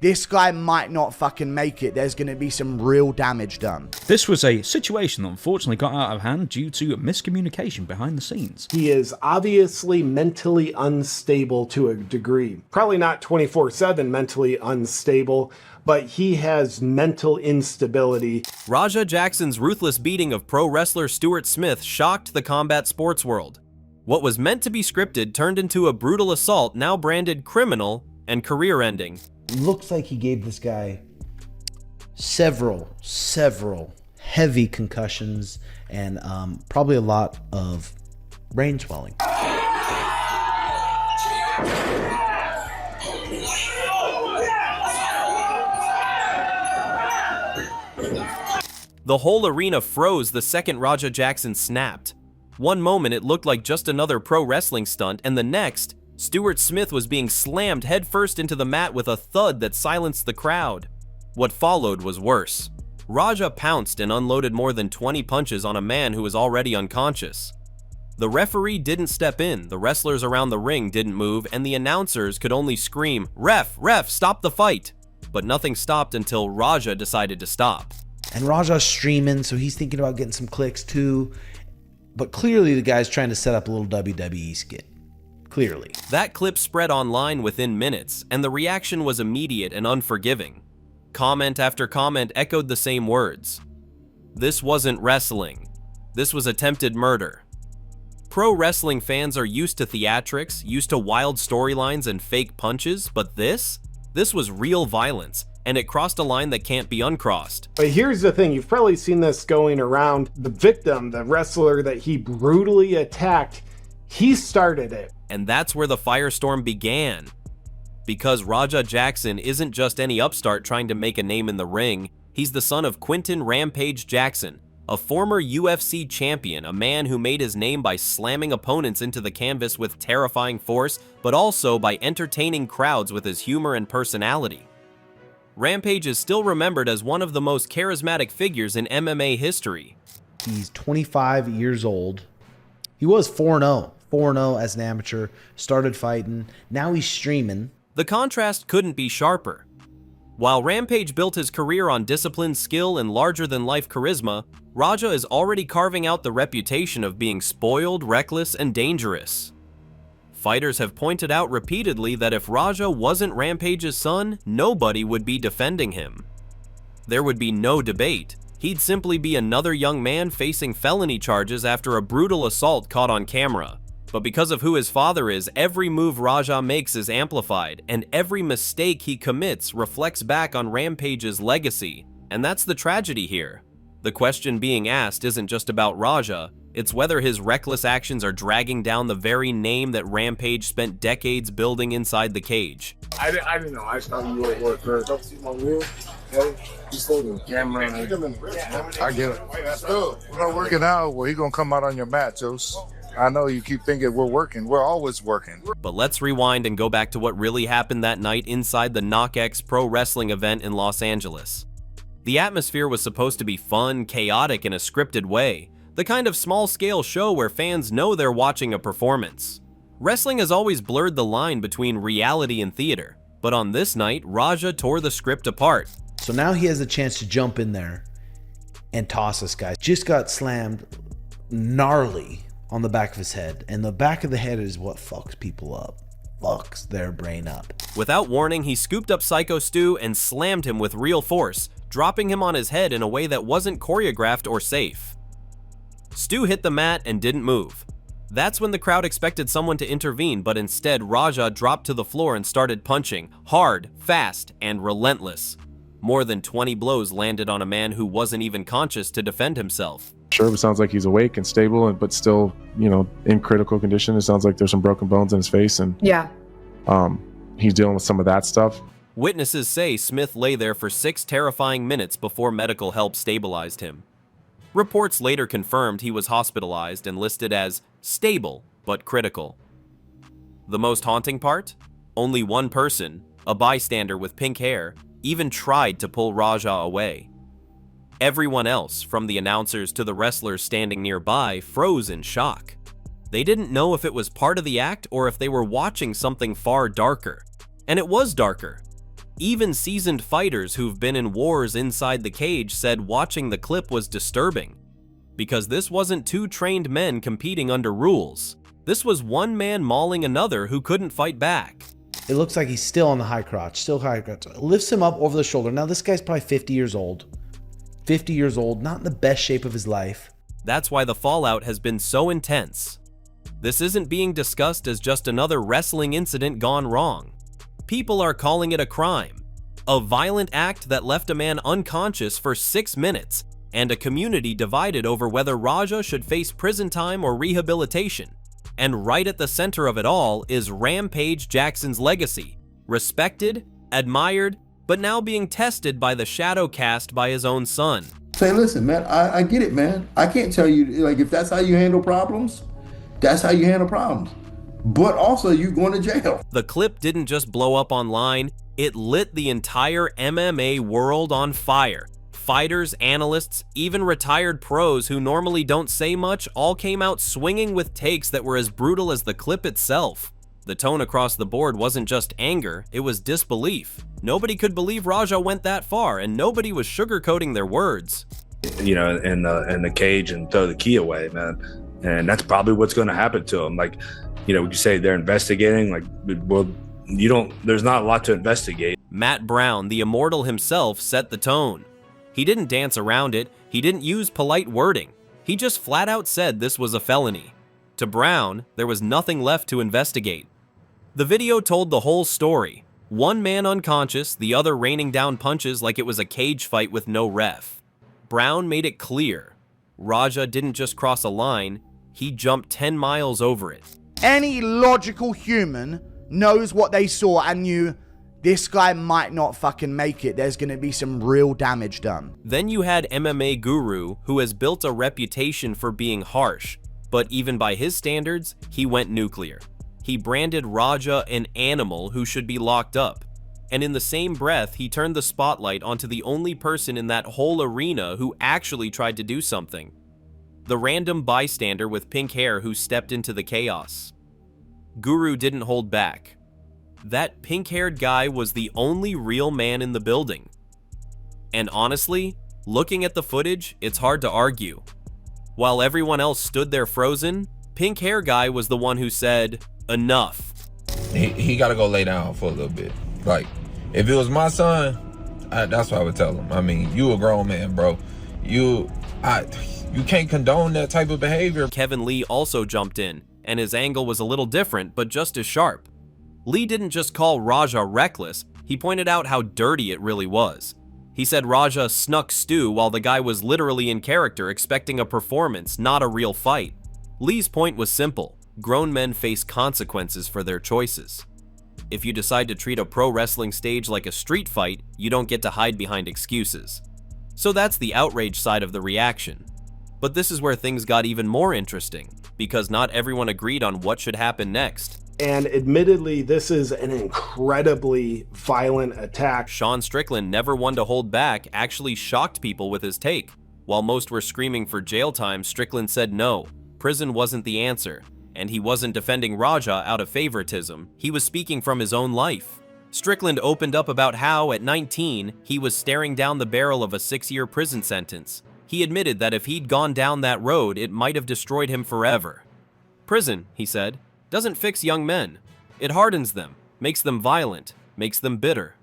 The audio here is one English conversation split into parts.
This guy might not fucking make it. There's going to be some real damage done. This was a situation that unfortunately got out of hand due to miscommunication behind the scenes. He is obviously mentally unstable to a degree. Probably not 24/7 mentally unstable, but he has mental instability. Raja Jackson's ruthless beating of pro wrestler Stuart Smith shocked the combat sports world. What was meant to be scripted turned into a brutal assault now branded criminal and career-ending. Looks like he gave this guy several heavy concussions and probably a lot of brain swelling. The whole arena froze the second Raja Jackson snapped. One moment it looked like just another pro wrestling stunt, and the next, Stuart Smith was being slammed headfirst into the mat with a thud that silenced the crowd. What followed was worse. Raja pounced and unloaded more than 20 punches on a man who was already unconscious. The referee didn't step in, the wrestlers around the ring didn't move, and the announcers could only scream, "Ref, ref, stop the fight!" But nothing stopped until Raja decided to stop. And Raja's streaming, so he's thinking about getting some clicks too. But clearly the guy's trying to set up a little WWE skit. Clearly. That clip spread online within minutes, and the reaction was immediate and unforgiving. Comment after comment echoed the same words. This wasn't wrestling. This was attempted murder. Pro wrestling fans are used to theatrics, used to wild storylines and fake punches, but this was real violence, and it crossed a line that can't be uncrossed. But here's the thing, you've probably seen this going around. The victim, the wrestler that he brutally attacked, he started it. And that's where the firestorm began. Because Raja Jackson isn't just any upstart trying to make a name in the ring, he's the son of Quinton Rampage Jackson, a former UFC champion, a man who made his name by slamming opponents into the canvas with terrifying force, but also by entertaining crowds with his humor and personality. Rampage is still remembered as one of the most charismatic figures in MMA history. He's 25 years old. He was 4-0. 4-0 as an amateur, started fighting, now he's streaming. The contrast couldn't be sharper. While Rampage built his career on discipline, skill, and larger-than-life charisma, Raja is already carving out the reputation of being spoiled, reckless, and dangerous. Fighters have pointed out repeatedly that if Raja wasn't Rampage's son, nobody would be defending him. There would be no debate. He'd simply be another young man facing felony charges after a brutal assault caught on camera. But because of who his father is, every move Raja makes is amplified, and every mistake he commits reflects back on Rampage's legacy. And that's the tragedy here. The question being asked isn't just about Raja, it's whether his reckless actions are dragging down the very name that Rampage spent decades building inside the cage. I didn't know. I thought you were at work first. Don't see my wheel. Just hold the camera. I get it. We're not working out. Well, he's going to come out on your mat, Joes. I know you keep thinking we're working. We're always working. But let's rewind and go back to what really happened that night inside the KnockX Pro Wrestling event in Los Angeles. The atmosphere was supposed to be fun, chaotic in a scripted way, the kind of small-scale show where fans know they're watching a performance. Wrestling has always blurred the line between reality and theater, but on this night, Raja tore the script apart. So now he has a chance to jump in there and toss this guy. Just got slammed gnarly on the back of his head, and the back of the head is what fucks people up. Fucks their brain up. Without warning, he scooped up Psycho Stu and slammed him with real force, dropping him on his head in a way that wasn't choreographed or safe. Stu hit the mat and didn't move. That's when the crowd expected someone to intervene, but instead Raja dropped to the floor and started punching, hard, fast, and relentless. More than 20 blows landed on a man who wasn't even conscious to defend himself. Sure, it sounds like he's awake and stable, but still, in critical condition. It sounds like there's some broken bones in his face, and he's dealing with some of that stuff. Witnesses say Smith lay there for 6 terrifying minutes before medical help stabilized him. Reports later confirmed he was hospitalized and listed as stable but critical. The most haunting part? Only one person, a bystander with pink hair, even tried to pull Raja away. Everyone else, from the announcers to the wrestlers standing nearby, froze in shock. They didn't know if it was part of the act or if they were watching something far darker. And it was darker. Even seasoned fighters who've been in wars inside the cage said watching the clip was disturbing, because this wasn't two trained men competing under rules. This was one man mauling another who couldn't fight back. It looks like he's still on the high crotch, Lifts him up over the shoulder. Now this guy's probably 50 years old. 50 years old, not in the best shape of his life. That's why the fallout has been so intense. This isn't being discussed as just another wrestling incident gone wrong. People are calling it a crime, a violent act that left a man unconscious for 6 minutes, and a community divided over whether Raja should face prison time or rehabilitation. And right at the center of it all is Rampage Jackson's legacy, respected, admired, but now being tested by the shadow cast by his own son. Say, listen, man, I get it, man. I can't tell you, like, if that's how you handle problems, that's how you handle problems. But also, you going to jail. The clip didn't just blow up online, it lit the entire MMA world on fire. Fighters, analysts, even retired pros who normally don't say much all came out swinging with takes that were as brutal as the clip itself. The tone across the board wasn't just anger, it was disbelief. Nobody could believe Raja went that far, and nobody was sugarcoating their words. You know, in the cage and throw the key away, man. And that's probably what's going to happen to him. Like, you know, would you say they're investigating? Like, well, there's not a lot to investigate. Matt Brown, the immortal himself, set the tone. He didn't dance around it, he didn't use polite wording. He just flat out said this was a felony. To Brown, there was nothing left to investigate. The video told the whole story. One man unconscious, the other raining down punches like it was a cage fight with no ref. Brown made it clear. Raja didn't just cross a line, he jumped 10 miles over it. Any logical human knows what they saw and knew this guy might not fucking make it. There's going to be some real damage done. Then you had MMA Guru, who has built a reputation for being harsh, but even by his standards, he went nuclear. He branded Raja an animal who should be locked up. And in the same breath, he turned the spotlight onto the only person in that whole arena who actually tried to do something. The random bystander with pink hair who stepped into the chaos. Guru didn't hold back. That pink-haired guy was the only real man in the building. And honestly, looking at the footage, it's hard to argue. While everyone else stood there frozen, pink hair guy was the one who said, enough. He got to go lay down for a little bit. Like, if it was my son, that's what I would tell him. I mean, you a grown man, bro. You can't condone that type of behavior. Kevin Lee also jumped in, and his angle was a little different, but just as sharp. Lee didn't just call Raja reckless, he pointed out how dirty it really was. He said Raja snuck Stu while the guy was literally in character expecting a performance, not a real fight. Lee's point was simple. Grown men face consequences for their choices. If you decide to treat a pro wrestling stage like a street fight, you don't get to hide behind excuses. So that's the outrage side of the reaction. But this is where things got even more interesting, because not everyone agreed on what should happen next. And admittedly, this is an incredibly violent attack. Sean Strickland, never one to hold back, actually shocked people with his take. While most were screaming for jail time, Strickland said no, prison wasn't the answer. And he wasn't defending Raja out of favoritism, he was speaking from his own life. Strickland opened up about how, at 19, he was staring down the barrel of a 6-year prison sentence. He admitted that if he'd gone down that road, it might have destroyed him forever. Prison, he said, doesn't fix young men. It hardens them, makes them violent, makes them bitter.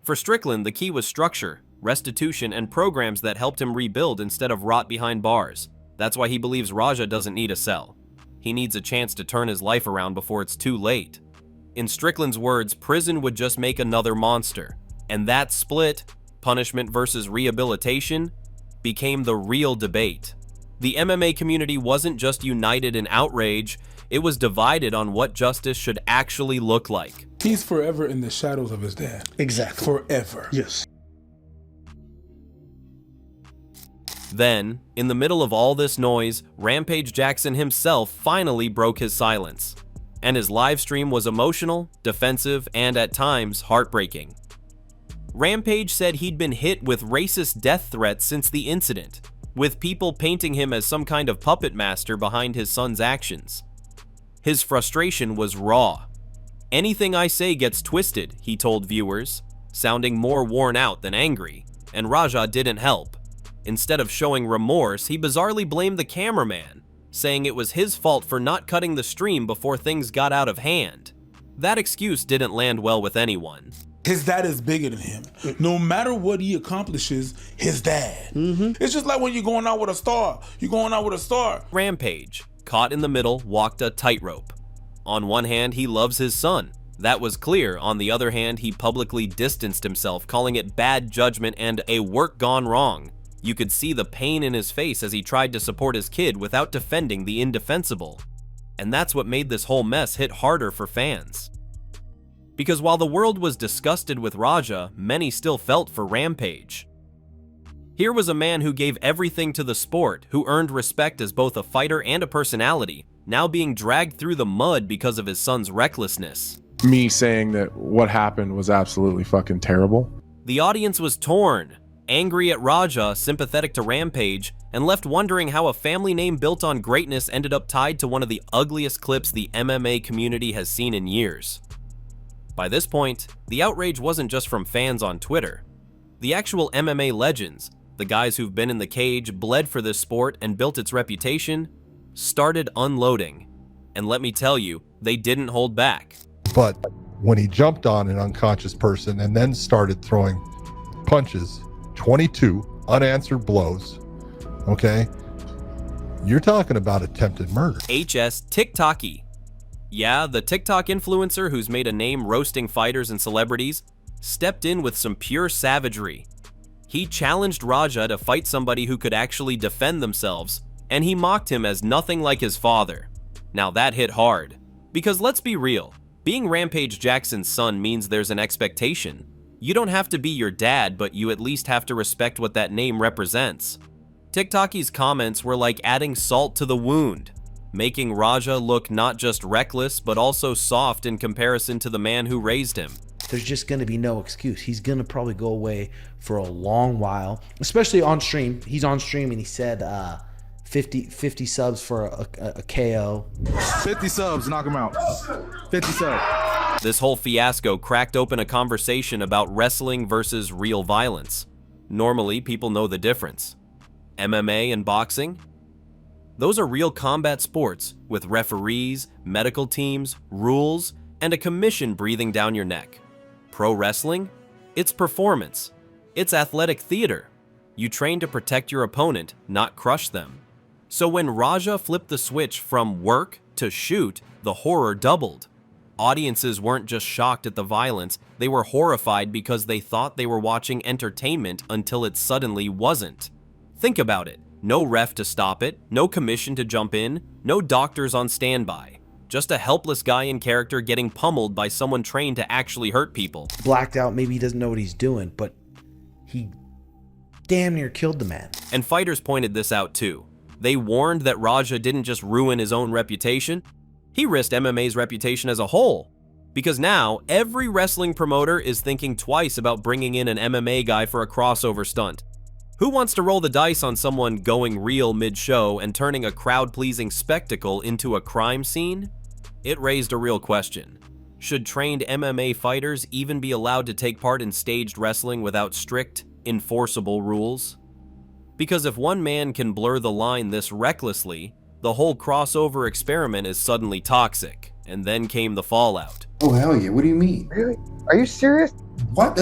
For Strickland, the key was structure, restitution, and programs that helped him rebuild instead of rot behind bars. That's why he believes Raja doesn't need a cell. He needs a chance to turn his life around before it's too late. In Strickland's words, prison would just make another monster. And that split, punishment versus rehabilitation, became the real debate. The MMA community wasn't just united in outrage, it was divided on what justice should actually look like. He's forever in the shadows of his dad. Exactly. Forever. Yes. Then, in the middle of all this noise, Rampage Jackson himself finally broke his silence. And his live stream was emotional, defensive, and at times heartbreaking. Rampage said he'd been hit with racist death threats since the incident, with people painting him as some kind of puppet master behind his son's actions. His frustration was raw. Anything I say gets twisted, he told viewers. sounding more worn out than angry, and Raja didn't help. Instead of showing remorse, he bizarrely blamed the cameraman, saying it was his fault for not cutting the stream before things got out of hand. That excuse didn't land well with anyone. His dad is bigger than him. No matter what he accomplishes, his dad. It's just like when you're going out with a star. You're going out with a star. Rampage, caught in the middle, walked a tightrope. On one hand, he loves his son. That was clear. On the other hand, he publicly distanced himself, calling it bad judgment and a work gone wrong. You could see the pain in his face as he tried to support his kid without defending the indefensible. And that's what made this whole mess hit harder for fans. Because while the world was disgusted with Raja, many still felt for Rampage. Here was a man who gave everything to the sport, who earned respect as both a fighter and a personality, now being dragged through the mud because of his son's recklessness. Me saying that what happened was absolutely fucking terrible. The audience was torn, angry at Raja, sympathetic to Rampage, and left wondering how a family name built on greatness ended up tied to one of the ugliest clips the MMA community has seen in years. By this point, the outrage wasn't just from fans on Twitter. The actual MMA legends, the guys who've been in the cage, bled for this sport, and built its reputation, started unloading. And let me tell you, they didn't hold back. But when he jumped on an unconscious person and then started throwing punches, 22 unanswered blows, okay? You're talking about attempted murder. HS TikToky. Yeah, the TikTok influencer who's made a name roasting fighters and celebrities stepped in with some pure savagery. He challenged Raja to fight somebody who could actually defend themselves, and he mocked him as nothing like his father. Now that hit hard, because let's be real, being Rampage Jackson's son means there's an expectation. You don't have to be your dad, but you at least have to respect what that name represents. TikToky's comments were like adding salt to the wound, making Raja look not just reckless, but also soft in comparison to the man who raised him. There's just going to be no excuse. He's going to probably go away for a long while, especially on stream. He's on stream and he said 50 subs for a KO. 50 subs, knock him out. 50 subs. This whole fiasco cracked open a conversation about wrestling versus real violence. Normally, people know the difference. MMA and boxing? Those are real combat sports with referees, medical teams, rules, and a commission breathing down your neck. Pro wrestling? It's performance. It's athletic theater. You train to protect your opponent, not crush them. So when Raja flipped the switch from work to shoot, the horror doubled. Audiences weren't just shocked at the violence, they were horrified because they thought they were watching entertainment until it suddenly wasn't. Think about it. No ref to stop it, no commission to jump in, no doctors on standby. Just a helpless guy in character getting pummeled by someone trained to actually hurt people. Blacked out, maybe he doesn't know what he's doing, but he damn near killed the man. And fighters pointed this out too. They warned that Raja didn't just ruin his own reputation, he risked MMA's reputation as a whole. Because now, every wrestling promoter is thinking twice about bringing in an MMA guy for a crossover stunt. Who wants to roll the dice on someone going real mid-show and turning a crowd-pleasing spectacle into a crime scene? It raised a real question. Should trained MMA fighters even be allowed to take part in staged wrestling without strict, enforceable rules? Because if one man can blur the line this recklessly, the whole crossover experiment is suddenly toxic, and then came the fallout. Oh, hell yeah. What do you mean? Really? Are you serious? What?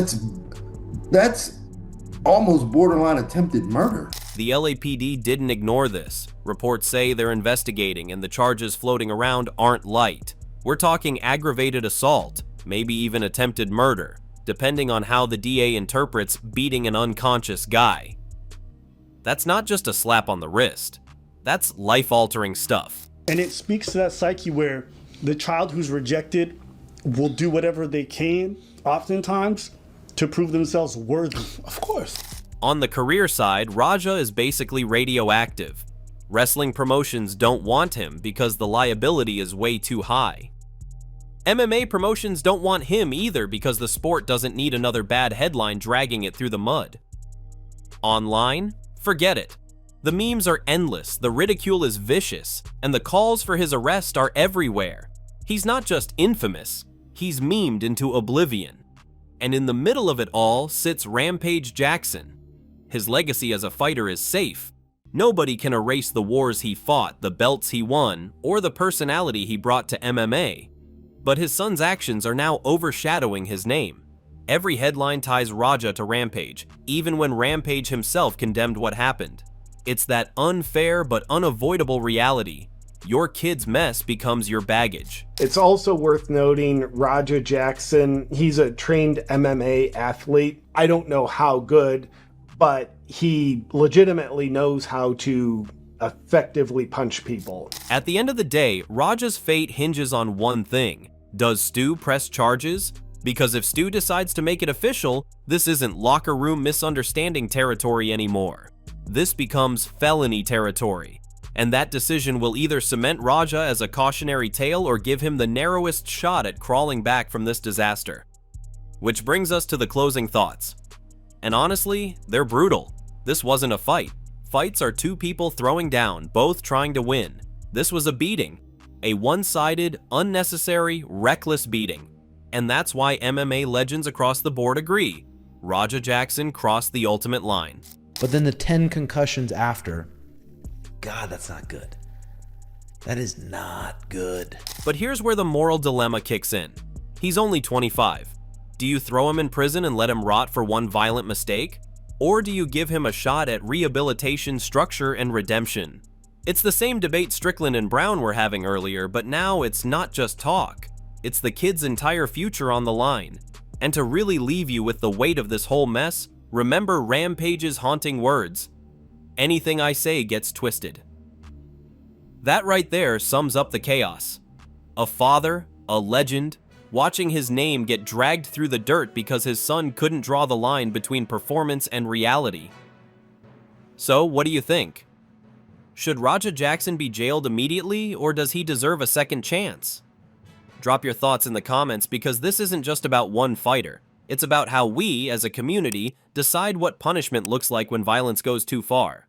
That's almost borderline attempted murder. The LAPD didn't ignore this. Reports say they're investigating and the charges floating around aren't light. We're talking aggravated assault, maybe even attempted murder, depending on how the DA interprets beating an unconscious guy. That's not just a slap on the wrist. That's life-altering stuff. And it speaks to that psyche where the child who's rejected will do whatever they can, oftentimes, to prove themselves worthy. Of course. On the career side, Raja is basically radioactive. Wrestling promotions don't want him because the liability is way too high. MMA promotions don't want him either because the sport doesn't need another bad headline dragging it through the mud. Online? Forget it. The memes are endless, the ridicule is vicious, and the calls for his arrest are everywhere. He's not just infamous, he's memed into oblivion. And in the middle of it all sits Rampage Jackson. His legacy as a fighter is safe. Nobody can erase the wars he fought, the belts he won, or the personality he brought to MMA. But his son's actions are now overshadowing his name. Every headline ties Raja to Rampage, even when Rampage himself condemned what happened. It's that unfair but unavoidable reality. Your kid's mess becomes your baggage. It's also worth noting Raja Jackson, he's a trained MMA athlete. I don't know how good, but he legitimately knows how to effectively punch people. At the end of the day, Raja's fate hinges on one thing. Does Stu press charges? Because if Stu decides to make it official, this isn't locker room misunderstanding territory anymore. This becomes felony territory. And that decision will either cement Raja as a cautionary tale or give him the narrowest shot at crawling back from this disaster. Which brings us to the closing thoughts. And honestly, they're brutal. This wasn't a fight. Fights are two people throwing down, both trying to win. This was a beating. A one-sided, unnecessary, reckless beating. And that's why MMA legends across the board agree. Raja Jackson crossed the ultimate line. But then the 10 concussions after, God, that's not good. That is not good. But here's where the moral dilemma kicks in. He's only 25. Do you throw him in prison and let him rot for one violent mistake? Or do you give him a shot at rehabilitation, structure, and redemption? It's the same debate Strickland and Brown were having earlier, but now it's not just talk. It's the kid's entire future on the line. And to really leave you with the weight of this whole mess, remember Rampage's haunting words. Anything I say gets twisted. That right there sums up the chaos. A father, a legend, watching his name get dragged through the dirt because his son couldn't draw the line between performance and reality. So, what do you think? Should Raja Jackson be jailed immediately, or does he deserve a second chance? Drop your thoughts in the comments, because this isn't just about one fighter. It's about how we, as a community, decide what punishment looks like when violence goes too far.